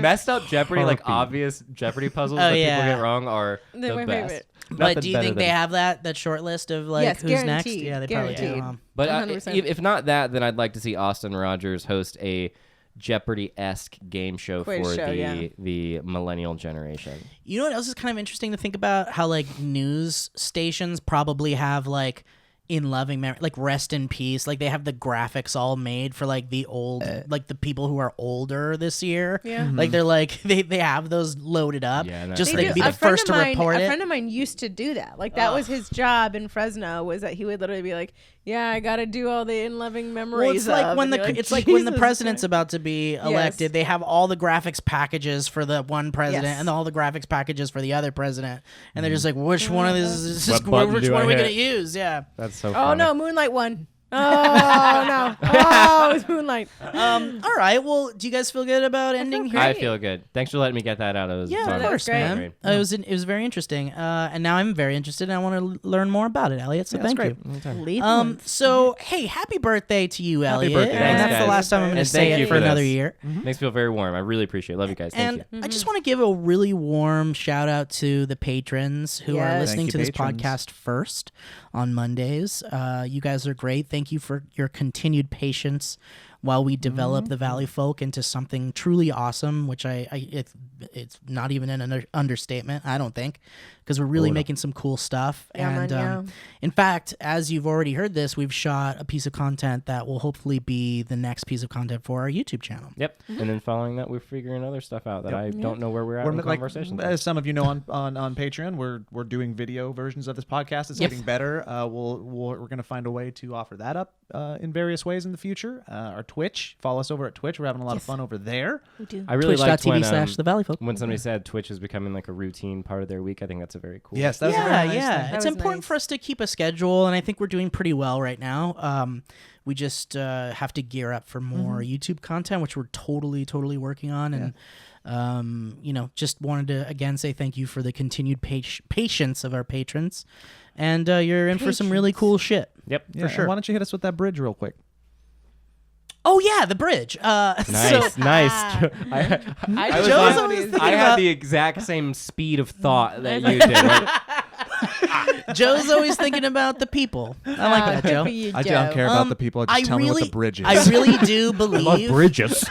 Messed up Jeopardy, like Harpy. obvious Jeopardy puzzles Oh, that yeah. people get wrong are They're the my best. favorite. But Nothing do you better think they than- have that short list of like Yes, who's next? guaranteed, Yeah, they probably do. guaranteed. But 100%. if not that, then I'd like to see Austin Rogers host a Jeopardy-esque game show Quiz for show, yeah. the millennial generation. You know what else is kind of interesting to think about? How like news stations probably have like in loving memory, like rest in peace. Like they have the graphics all made for like the old, like the people who are older this year. Yeah. Mhm. Like they're like they have those loaded up. Yeah, that's just They like do. be the A friend first to of mine- report A it. friend of mine used to do that. Like that was his job in Fresno. Was that he would literally be like, "Yeah, I got to do all the in loving memories." Well, it's like of," when and you're it's like when the "Jesus president's Christ." about to be elected, they have all the graphics packages for the one president Yes. and all the graphics packages for the other president, and they're just like, which one of these is What button which do one I are we hit? gonna use? Yeah. That's so Oh funny. no, Moonlight won. Oh no! Oh, it's Moonlight. All right. Well, do you guys feel good about ending here? I feel good. Thanks for letting me get that out. It was Yeah, fun. of that was course, great. man. It was very interesting, and now I'm very interested, and I want to learn more about it, Elliot. So thank you. Leave So hey, happy birthday to you, Elliot. birthday. And Thanks, that's the guys. last time I'm going to And say thank it you for for another this. year. Makes me feel very warm. I really appreciate it. Love you guys. Thank And you. I just want to give a really warm shout out to the patrons who are Yes. listening Thank to you, this patrons. podcast first on Mondays. You guys are great. Thank you for your continued patience while we develop the Valleyfolk into something truly awesome, which it's not even an understatement, I don't think, because we're really making some cool stuff. Yeah, man, and yeah. in fact, as you've already heard this, we've shot a piece of content that will hopefully be the next piece of content for our YouTube channel. Yep. And then following that, we're figuring other stuff out that I don't know where we're at We're in like, conversations. as some of you know on Patreon, we're doing video versions of this podcast. It's Yep. getting better. We're going to find a way to offer that up in various ways in the future. Our Twitch, follow us over at Twitch. We're having a lot of fun over there. We do. I really liked when, Twitch.tv/the Valleyfolk. when somebody said Twitch is becoming like a routine part of their week. I think that's a very cool. Yes, that was a very nice thing. That It's was important nice. for us to keep a schedule, and I think we're doing pretty well right now. We just have to gear up for more YouTube content, which we're totally working on. And just wanted to again say thank you for the continued patience of our patrons, and you're in for some really cool shit. Yep. Yeah, for sure. Why don't you hit us with that bridge real quick? Oh yeah, the bridge. Nice, So, nice. I was Joe's on- always thinking I had about- the exact same speed of thought that you did. Right? Joe's always thinking about the people. I like that, Joe. I don't care about the people. Just tell me what the bridge is. I really do believe. bridges.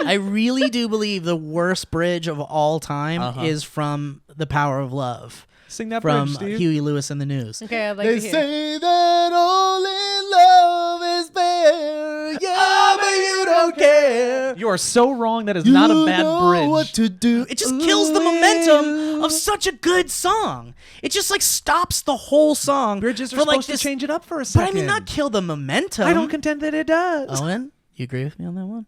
I really do believe the worst bridge of all time is from The Power of Love. Sing that from bridge, Steve. Huey Lewis and the News. Okay, I'd like They to hear. say that only love is fair. Yeah, but you don't care. You are so wrong. That is not a bad know bridge. what to do. It just kills the momentum of such a good song. It just like stops the whole song. Bridges are for like supposed this, to change it up for a but second. I mean not kill the momentum. I don't contend that it does. Owen, you agree with me on that one?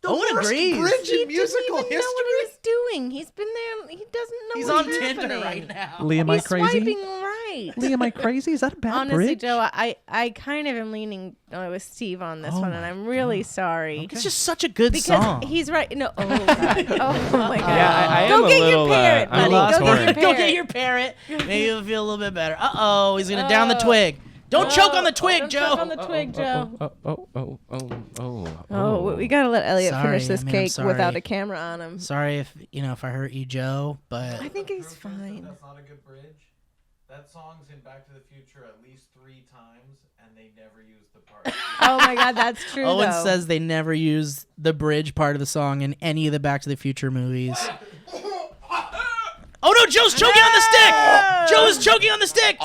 The Owen worst agrees. bridge He in musical didn't even know what history. he was doing. He's been there. He doesn't know He's what's on Tinder happening. right now. Lee, am I He's crazy? swiping right. Lee, am I crazy? Is that a bad Honestly, bridge? Joe, I kind of am leaning with Steve on this Oh one, and my I'm really sorry. It's just such a good Because song. he's right. No, oh, God. Oh my God. Yeah, I Go am a get little, your parrot, I'm a buddy. little Go torn. get your Go parrot. get your parrot. Maybe you'll feel a little bit better. Uh-oh, he's going to down the twig. Don't choke on the twig, Don't Joe. choke on the twig, Joe. Oh, We gotta let Elliot Sorry, finish this I mean, I'm cake sorry. without a camera on him. Sorry if I hurt you, Joe, but I think he's fine. That's not a good bridge. That song's in Back to the Future at least 3 times, and they never used the part. Oh my God, that's true. Owen though. says they never use the bridge part of the song in any of the Back to the Future movies. Oh no, Joe's choking on the stick! Joe is choking on the stick!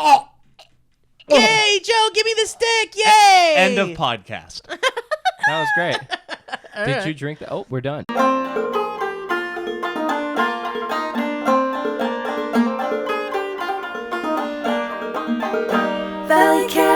Yay, Joe, give me the stick! Yay! End of podcast. That was great. Did you drink that? Oh, we're done. Valleycast.